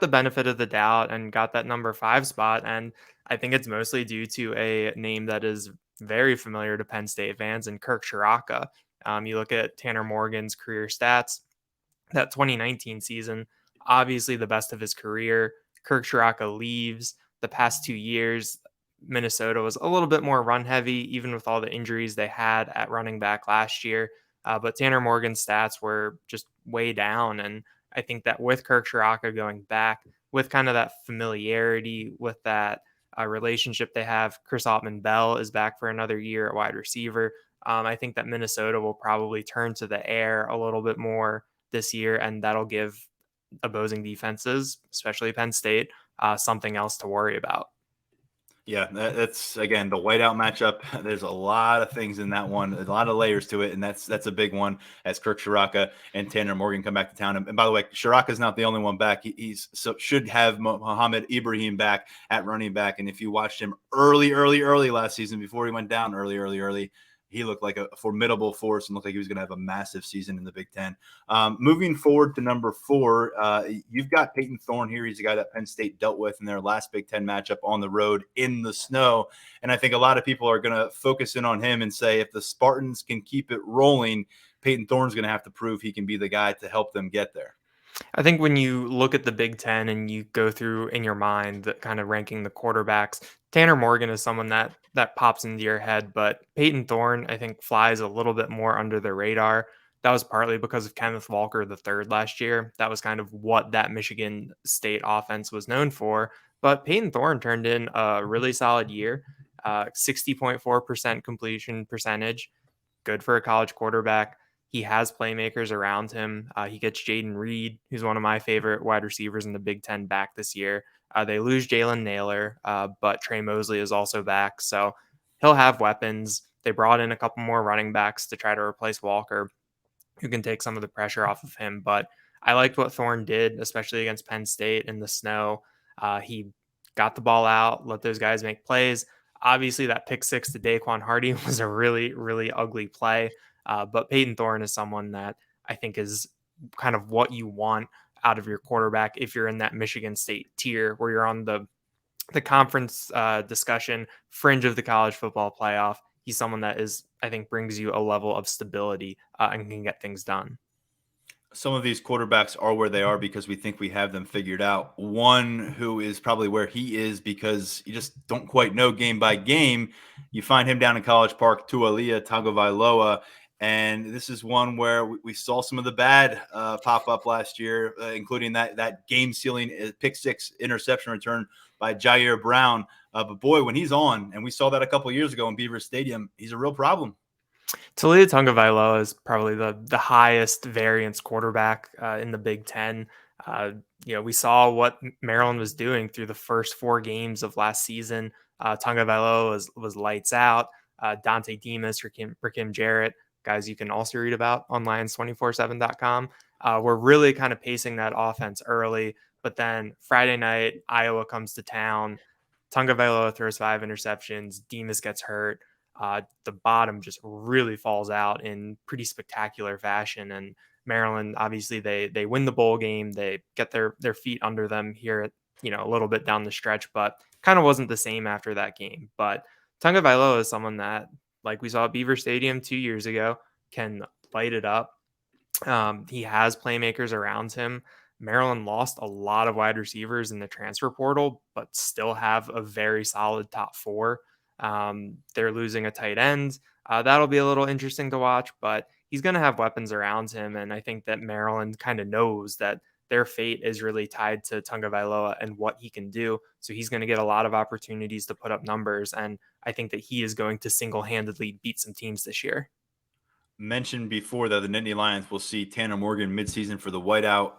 benefit of the doubt and got that number 5 spot, and I think it's mostly due to a name that is very familiar to Penn State fans, and Kirk Ciarrocca. You look at Tanner Morgan's career stats, that 2019 season, obviously the best of his career. Kirk Ciarrocca leaves. The past 2 years, Minnesota was a little bit more run heavy, even with all the injuries they had at running back last year. But Tanner Morgan's stats were just way down. And I think that with Kirk Ciarrocca going back, with kind of that familiarity, with that relationship they have, Chris Autman-Bell is back for another year at wide receiver. I think that Minnesota will probably turn to the air a little bit more this year, and that'll give opposing defenses, especially Penn State, something else to worry about. Yeah, that's, again, the whiteout matchup. There's a lot of things in that one, a lot of layers to it, and that's a big one as Kirk Ciarrocca and Tanner Morgan come back to town. And by the way, Ciarrocca's not the only one back. He's should have Mohamed Ibrahim back at running back. And if you watched him early last season before he went down early, he looked like a formidable force and looked like he was going to have a massive season in the Big Ten. Moving forward to number 4, you've got Peyton Thorne here. He's a guy that Penn State dealt with in their last Big Ten matchup on the road in the snow. And I think a lot of people are going to focus in on him and say, if the Spartans can keep it rolling, Peyton Thorne's going to have to prove he can be the guy to help them get there. I think when you look at the Big Ten and you go through in your mind that kind of ranking the quarterbacks, Tanner Morgan is someone that pops into your head, but Peyton Thorne, I think, flies a little bit more under the radar. That was partly because of Kenneth Walker III last year. That was kind of what that Michigan State offense was known for. But Peyton Thorne turned in a really solid year, 60.4% completion percentage, good for a college quarterback. He has playmakers around him. He gets Jaden Reed, who's one of my favorite wide receivers in the Big Ten, back this year. They lose Jalen Naylor, but Trey Mosley is also back. So he'll have weapons. They brought in a couple more running backs to try to replace Walker, who can take some of the pressure off of him. But I liked what Thorne did, especially against Penn State in the snow. He got the ball out, let those guys make plays. Obviously, that pick 6 to Daquan Hardy was a really, really ugly play. But Peyton Thorne is someone that I think is kind of what you want out of your quarterback if you're in that Michigan State tier where you're on the conference discussion fringe of the college football playoff. He's someone that is, I think, brings you a level of stability and can get things done. Some of these quarterbacks are where they are because we think we have them figured out. One who is probably where he is because you just don't quite know game by game. You find him down in College Park, Tualia Tagovailoa. And this is one where we saw some of the bad pop up last year, including that game-sealing pick 6 interception return by Jair Brown. But boy, when he's on, and we saw that a couple of years ago in Beaver Stadium, he's a real problem. Talia Tagovailoa is probably the highest variance quarterback in the Big Ten. We saw what Maryland was doing through the first 4 games of last season. Tagovailoa was lights out. Dante Demas, Rakim Jarrett, guys you can also read about on Lions247.com. We're really kind of pacing that offense early, But then Friday night, Iowa comes to town. Tagovailoa throws 5 interceptions. Demas gets hurt. The bottom just really falls out in pretty spectacular fashion. And Maryland, obviously, they win the bowl game. They get their feet under them here, a little bit down the stretch, but kind of wasn't the same after that game. But Tagovailoa is someone that, like we saw at Beaver Stadium 2 years ago, can light it up. He has playmakers around him. Maryland lost a lot of wide receivers in the transfer portal, but still have a very solid top 4. They're losing a tight end. That'll be a little interesting to watch, but he's going to have weapons around him. And I think that Maryland kind of knows that their fate is really tied to Tagovailoa and what he can do. So he's going to get a lot of opportunities to put up numbers. And I think that he is going to single-handedly beat some teams this year. Mentioned before that the Nittany Lions will see Tanner Morgan midseason for the whiteout.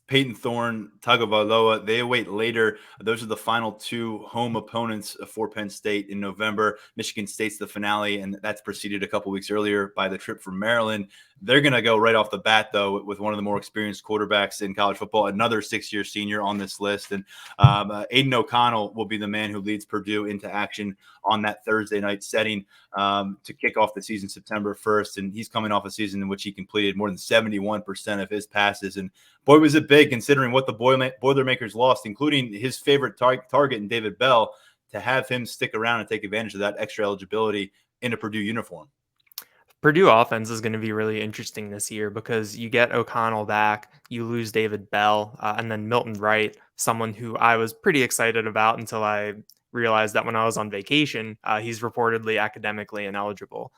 Peyton Thorne, Tagovailoa, they await later. Those are the final 2 home opponents for Penn State in November. Michigan State's the finale, and that's preceded a couple weeks earlier by the trip from Maryland. They're going to go right off the bat, though, with one of the more experienced quarterbacks in college football, another 6-year senior on this list. And Aiden O'Connell will be the man who leads Purdue into action on that Thursday night setting to kick off the season September 1st. And he's coming off a season in which he completed more than 71% of his passes. And boy, was it big considering what the Boilermakers lost, including his favorite target in David Bell, to have him stick around and take advantage of that extra eligibility in a Purdue uniform. Purdue offense is going to be really interesting this year because you get O'Connell back, you lose David Bell, and then Milton Wright, someone who I was pretty excited about until I realized that when I was on vacation, he's reportedly academically ineligible.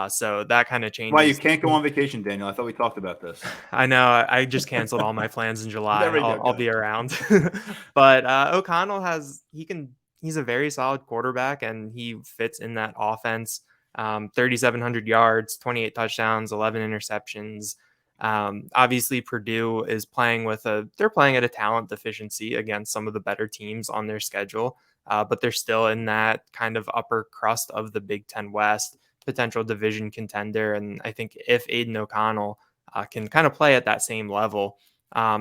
So that kind of changes. Why you can't go on vacation, Daniel? I thought we talked about this. I know. I just canceled all my plans in July. I'll be around. But O'Connell he's a very solid quarterback, and he fits in that offense. 3,700 yards, 28 touchdowns, 11 interceptions. Obviously Purdue is they're playing at a talent deficiency against some of the better teams on their schedule. But they're still in that kind of upper crust of the Big Ten West, potential division contender. And I think if Aiden O'Connell can kind of play at that same level,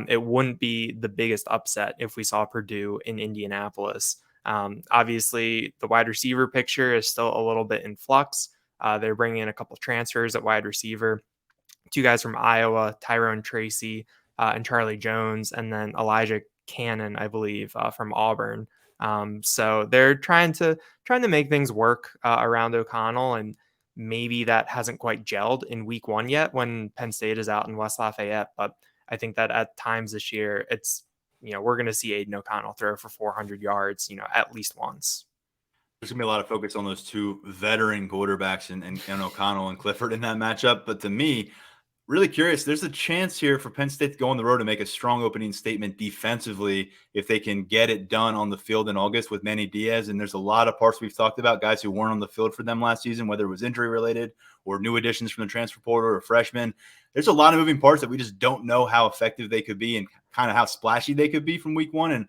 it wouldn't be the biggest upset if we saw Purdue in Indianapolis. Obviously, the wide receiver picture is still a little bit in flux. They're bringing in a couple transfers at wide receiver, 2 guys from Iowa, Tyrone Tracy and Charlie Jones, and then Elijah Cannon, I believe, from Auburn. So they're trying to make things work around O'Connell, and maybe that hasn't quite gelled in week 1 yet when Penn State is out in West Lafayette. But I think that at times this year, we're going to see Aiden O'Connell throw for 400 yards, at least once. There's going to be a lot of focus on those 2 veteran quarterbacks and O'Connell and Clifford in that matchup. But to me, really curious, there's a chance here for Penn State to go on the road and make a strong opening statement defensively if they can get it done on the field in August with Manny Diaz. And there's a lot of parts we've talked about, guys who weren't on the field for them last season, whether it was injury related or new additions from the transfer portal or freshmen. There's a lot of moving parts that we just don't know how effective they could be and kind of how splashy they could be from week 1. And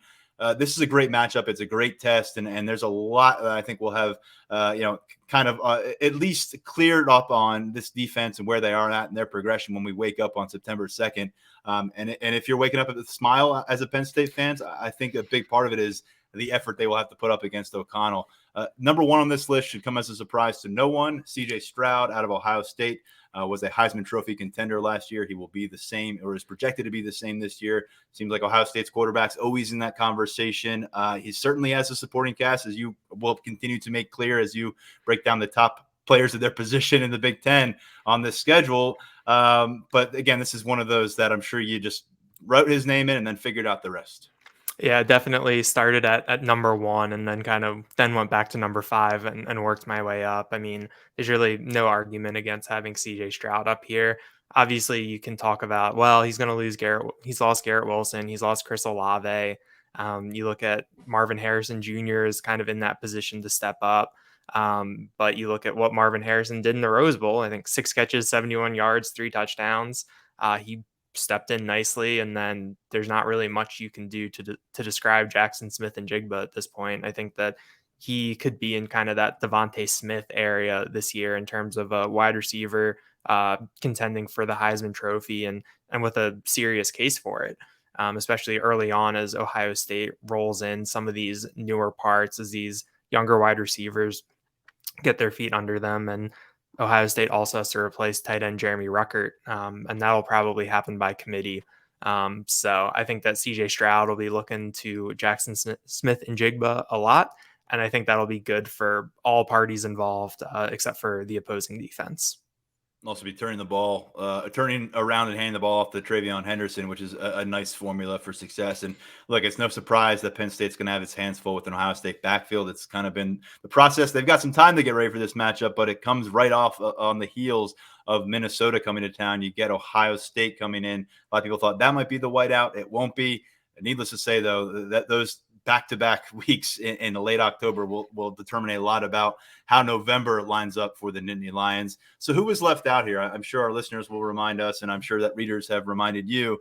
this is a great matchup. It's a great test. And there's a lot that I think we'll have, at least cleared up on this defense and where they are at in their progression when we wake up on September 2nd. And if you're waking up with a smile as a Penn State fans, I think a big part of it is the effort they will have to put up against O'Connell. Number 1 on this list should come as a surprise to no one. CJ Stroud out of Ohio State was a Heisman Trophy contender last year. He will be the same, or is projected to be the same this year. Seems like Ohio State's quarterback's always in that conversation. He certainly has a supporting cast, as you will continue to make clear as you break down the top players of their position in the Big Ten on this schedule. But again, this is one of those that I'm sure you just wrote his name in and then figured out the rest. Yeah, definitely started at number 1 and then went back to number 5 and worked my way up. I mean, there's really no argument against having CJ Stroud up here. Obviously, you can talk about, well, he's going to lose he's lost Garrett Wilson. He's lost Chris Olave. You look at Marvin Harrison Jr. is kind of in that position to step up. But you look at what Marvin Harrison did in the Rose Bowl. I think 6 catches, 71 yards, 3 touchdowns. He stepped in nicely, and then there's not really much you can do to describe Jackson Smith and Jigba at this point. I think that he could be in kind of that Devontae Smith area this year in terms of a wide receiver contending for the Heisman Trophy and with a serious case for it. especially early on as Ohio State rolls in some of these newer parts, as these younger wide receivers get their feet under them. And Ohio State also has to replace tight end Jeremy Ruckert, and that'll probably happen by committee. So I think that CJ Stroud will be looking to Jackson Smith and Jigba a lot. And I think that'll be good for all parties involved, except for the opposing defense. Also be turning around and handing the ball off to Travion Henderson, which is a nice formula for success. And look, it's no surprise that Penn State's going to have its hands full with an Ohio State backfield. It's kind of been the process. They've got some time to get ready for this matchup, but it comes right off on the heels of Minnesota coming to town. You get Ohio State coming in. A lot of people thought that might be the whiteout. It won't be. Needless to say, though, that those back-to-back weeks in late October will determine a lot about how November lines up for the Nittany Lions. So who was left out here? I'm sure our listeners will remind us, and I'm sure that readers have reminded you.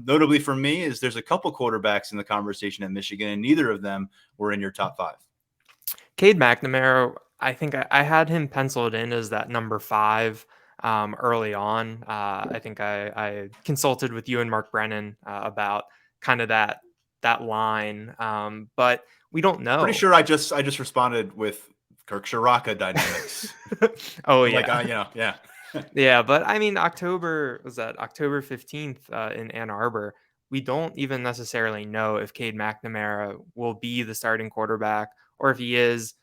Notably for me is there's a couple quarterbacks in the conversation at Michigan, and neither of them were in your top 5. Cade McNamara, I think I had him penciled in as that number 5 early on. I think I consulted with you and Mark Brennan about kind of that line, but we don't know. Pretty sure I just responded with Kirk Shiraka dynamics. Oh yeah, yeah. Yeah, but I mean, October 15th in Ann Arbor. We don't even necessarily know if Cade McNamara will be the starting quarterback, or if he is,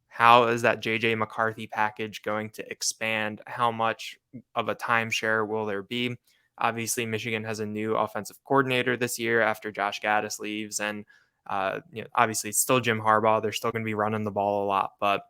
how is that JJ McCarthy package going to expand? How much of a timeshare will there be? Obviously, Michigan has a new offensive coordinator this year after Josh Gaddis leaves, and obviously it's still Jim Harbaugh. They're still going to be running the ball a lot, but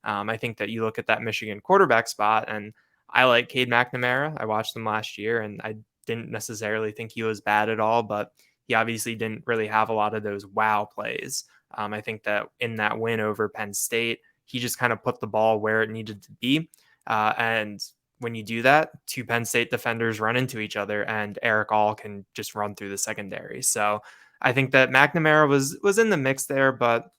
I think that you look at that Michigan quarterback spot, and I like Cade McNamara. I watched him last year, and I didn't necessarily think he was bad at all, but he obviously didn't really have a lot of those wow plays. I think that in that win over Penn State, he just kind of put the ball where it needed to be, and when you do that, 2 Penn State defenders run into each other, and Eric All can just run through the secondary. So I think that McNamara was in the mix there, but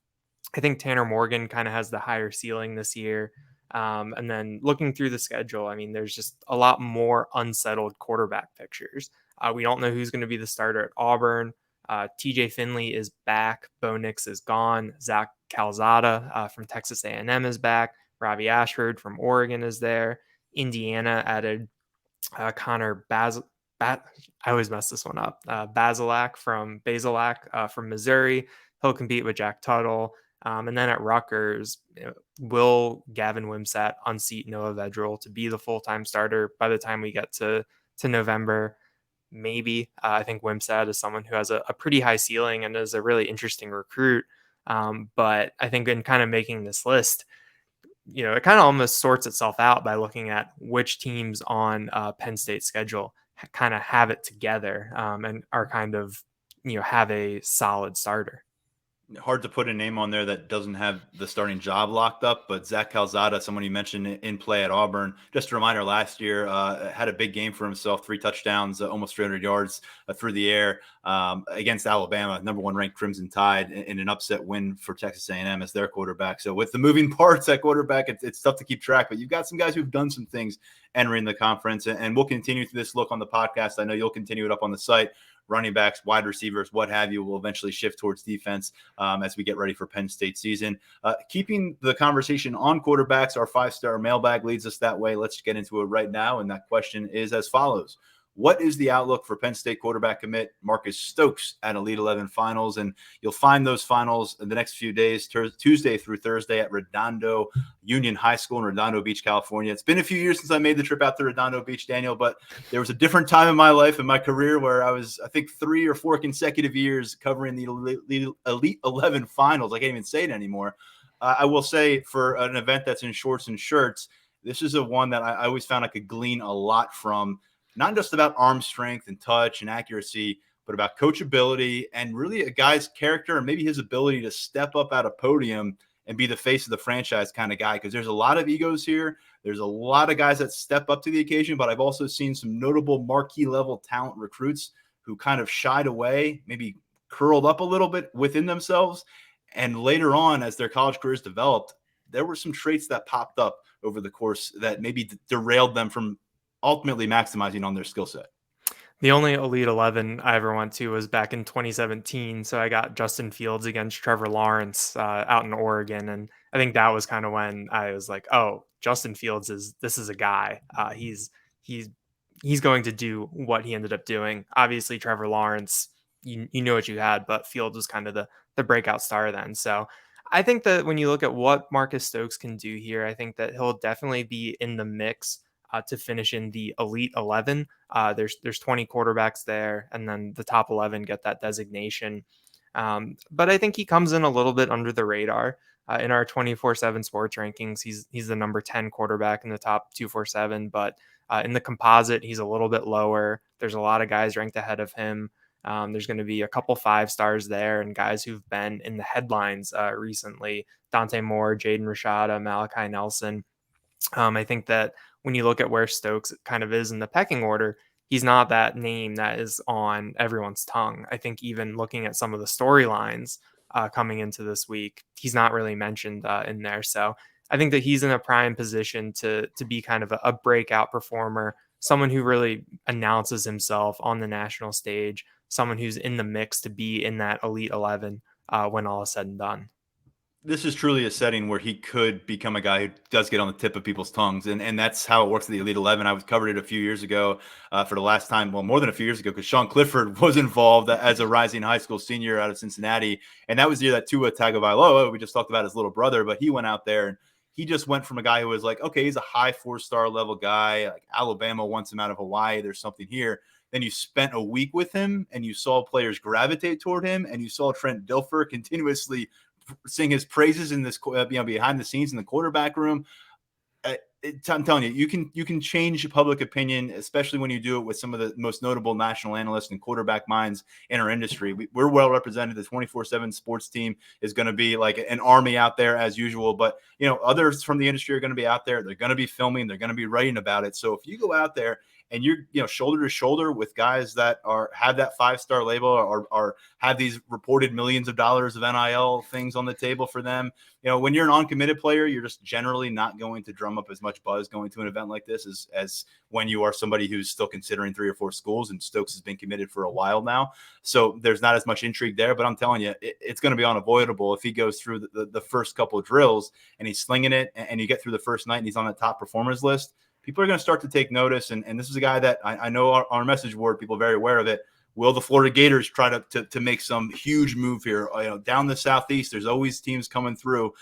I think Tanner Morgan kind of has the higher ceiling this year. And then looking through the schedule, I mean, there's just a lot more unsettled quarterback pictures. We don't know who's going to be the starter at Auburn. TJ Finley is back. Bo Nix is gone. Zach Calzada from Texas A&M is back. Robbie Ashford from Oregon is there. Indiana added Connor I always mess this one up. Bazelak from Missouri. He'll compete with Jack Tuttle. And then at Rutgers, will Gavin Wimsatt unseat Noah Vedral to be the full-time starter by the time we get to November? Maybe. I think Wimsatt is someone who has a pretty high ceiling and is a really interesting recruit. But I think in kind of making this list, it kind of almost sorts itself out by looking at which teams on Penn State's schedule kind of have it together and are kind of, have a solid starter. Hard to put a name on there that doesn't have the starting job locked up, but Zach Calzada, someone you mentioned in play at Auburn, just a reminder, last year had a big game for himself, 3 touchdowns, almost 300 yards through the air against Alabama, number 1 ranked Crimson Tide, in an upset win for Texas A&M as their quarterback. So with the moving parts at quarterback, it's tough to keep track, but you've got some guys who've done some things entering the conference, and we'll continue this look on the podcast. I know you'll continue it up on the site. Running backs, wide receivers, what have you, will eventually shift towards defense as we get ready for Penn State season. Keeping the conversation on quarterbacks, our 5-star mailbag leads us that way. Let's get into it right now. And that question is as follows. What is the outlook for Penn State quarterback commit Marcus Stokes at Elite 11 finals? And you'll find those finals in the next few days, Tuesday through Thursday at Redondo Union High School in Redondo Beach, California. It's been a few years since I made the trip out to Redondo Beach, Daniel, but there was a different time in my life and my career where I was, I think, 3 or 4 consecutive years covering the Elite 11 finals. I can't even say it anymore. I will say, for an event that's in shorts and shirts, this is a one that I always found I could glean a lot from. Not just about arm strength and touch and accuracy, but about coachability and really a guy's character and maybe his ability to step up at a podium and be the face of the franchise kind of guy. Because there's a lot of egos here. There's a lot of guys that step up to the occasion, but I've also seen some notable marquee level talent recruits who kind of shied away, maybe curled up a little bit within themselves. And later on, as their college careers developed, there were some traits that popped up over the course that maybe derailed them from ultimately maximizing on their skill set. The only Elite 11 I ever went to was back in 2017. So I got Justin Fields against Trevor Lawrence out in Oregon. And I think that was kind of when I was like, oh, Justin Fields this is a guy. He's, he's going to do what he ended up doing. Obviously, Trevor Lawrence, you know what you had, but Fields was kind of the breakout star then. So I think that when you look at what Marcus Stokes can do here, I think that he'll definitely be in the mix to finish in the Elite 11. There's 20 quarterbacks there, and then the top 11 get that designation. But I think he comes in a little bit under the radar. In our 24/7 sports rankings, he's the number 10 quarterback in the top 247, but in the composite, he's a little bit lower. There's a lot of guys ranked ahead of him. There's going to be a couple 5-stars there and guys who've been in the headlines recently. Dante Moore, Jaden Rashada, Malachi Nelson. I think that when you look at where Stokes kind of is in the pecking order, he's not that name that is on everyone's tongue. I think even looking at some of the storylines coming into this week, he's not really mentioned in there. So I think that he's in a prime position to be kind of a breakout performer, someone who really announces himself on the national stage, someone who's in the mix to be in that Elite 11 when all is said and done. This is truly a setting where he could become a guy who does get on the tip of people's tongues. And that's how it works at the Elite 11. I was covered it a few years ago for the last time, well, more than a few years ago, because Sean Clifford was involved as a rising high school senior out of Cincinnati. And that was the year that Tua Tagovailoa, we just talked about his little brother, but he went out there and he just went from a guy who was like, okay, he's a high 4-star level guy. Like Alabama wants him out of Hawaii. There's something here. Then you spent a week with him and you saw players gravitate toward him, and you saw Trent Dilfer continuously sing his praises in this, behind the scenes in the quarterback room. I'm telling you, you can change public opinion, especially when you do it with some of the most notable national analysts and quarterback minds in our industry. We're well represented. The 24/7 sports team is going to be like an army out there as usual, but others from the industry are going to be out there. They're going to be filming. They're going to be writing about it. So if you go out there and you're shoulder to shoulder with guys that have that 5-star label or have these reported millions of dollars of NIL things on the table for them, when you're an uncommitted player, you're just generally not going to drum up as much buzz going to an event like this as when you are somebody who's still considering 3 or 4 schools, and Stokes has been committed for a while now. So there's not as much intrigue there, but I'm telling you, it's going to be unavoidable if he goes through the first couple of drills and he's slinging it, and you get through the first night and he's on the top performers list. People are going to start to take notice. And this is a guy that I know our message board, people are very aware of it. Will the Florida Gators try to make some huge move here? Down the Southeast, there's always teams coming through.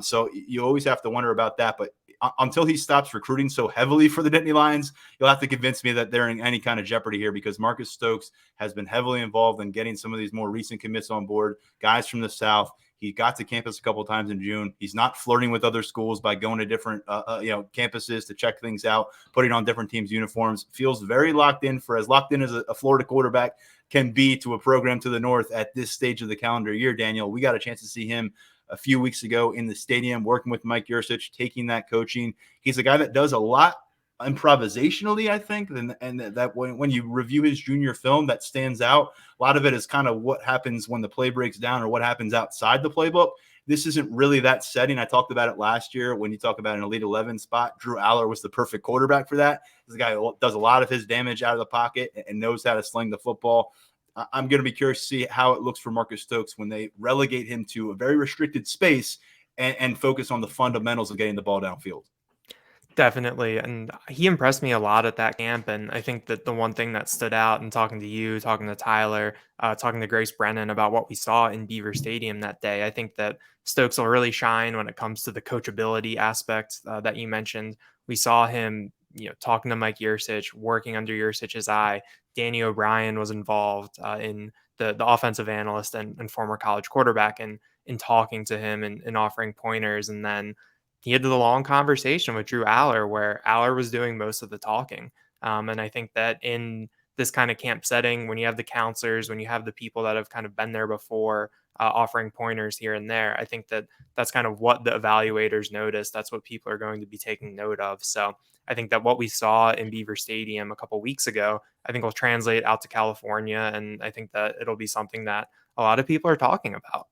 So you always have to wonder about that. But until he stops recruiting so heavily for the Nittany Lions, you'll have to convince me that they're in any kind of jeopardy here, because Marcus Stokes has been heavily involved in getting some of these more recent commits on board, guys from the South. He got to campus a couple of times in June. He's not flirting with other schools by going to different campuses to check things out, putting on different teams' uniforms. Feels very locked in, for as locked in as a Florida quarterback can be to a program to the north at this stage of the calendar year. Daniel, we got a chance to see him a few weeks ago in the stadium working with Mike Yurcich, taking that coaching. He's a guy that does a lot improvisationally, I think, and that when you review his junior film, that stands out. A lot of it is kind of what happens when the play breaks down or what happens outside the playbook. This isn't really that setting. I talked about it last year when you talk about an Elite 11 spot. Drew Aller was the perfect quarterback for that. This guy who does a lot of his damage out of the pocket and knows how to sling the football. I'm going to be curious to see how it looks for Marcus Stokes when they relegate him to a very restricted space and focus on the fundamentals of getting the ball downfield. Definitely. And he impressed me a lot at that camp. And I think that the one thing that stood out in talking to you, talking to Tyler, talking to Grace Brennan about what we saw in Beaver Stadium that day, I think that Stokes will really shine when it comes to the coachability aspect that you mentioned. We saw him, talking to Mike Yurcich, working under Yurcich's eye. Danny O'Brien was involved in the offensive analyst and former college quarterback and in talking to him and offering pointers. And then he had the long conversation with Drew Aller where Aller was doing most of the talking. And I think that in this kind of camp setting, when you have the counselors, when you have the people that have kind of been there before, offering pointers here and there, I think that that's kind of what the evaluators notice. That's what people are going to be taking note of. So I think that what we saw in Beaver Stadium a couple weeks ago, I think will translate out to California. And I think that it'll be something that a lot of people are talking about.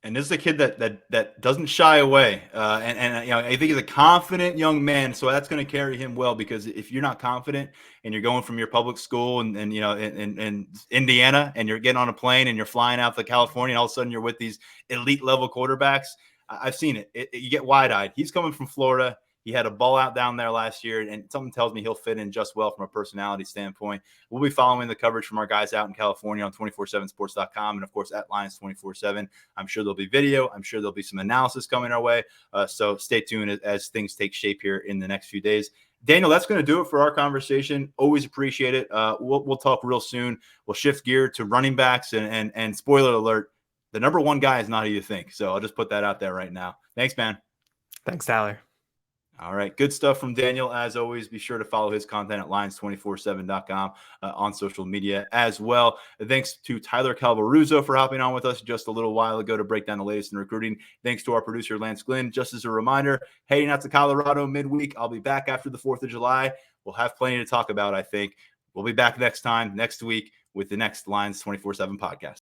And this is a kid that doesn't shy away, and I think he's a confident young man, so that's going to carry him well. Because if you're not confident and you're going from your public school and in Indiana, and you're getting on a plane and you're flying out to California, and all of a sudden you're with these elite level quarterbacks, I've seen it. You get wide eyed. He's coming from Florida. He had a ball out down there last year, and something tells me he'll fit in just well from a personality standpoint. We'll be following the coverage from our guys out in California on 247sports.com and, of course, at Lions247. I'm sure there'll be video. I'm sure there'll be some analysis coming our way. So stay tuned as things take shape here in the next few days. Daniel, that's going to do it for our conversation. Always appreciate it. We'll talk real soon. We'll shift gear to running backs, and spoiler alert, the number one guy is not who you think. So I'll just put that out there right now. Thanks, man. Thanks, Tyler. All right. Good stuff from Daniel. As always, be sure to follow his content at Lions247.com on social media as well. Thanks to Tyler Calvaruso for hopping on with us just a little while ago to break down the latest in recruiting. Thanks to our producer, Lance Glynn. Just as a reminder, heading out to Colorado midweek. I'll be back after the 4th of July. We'll have plenty to talk about, I think. We'll be back next week with the next Lions247 podcast.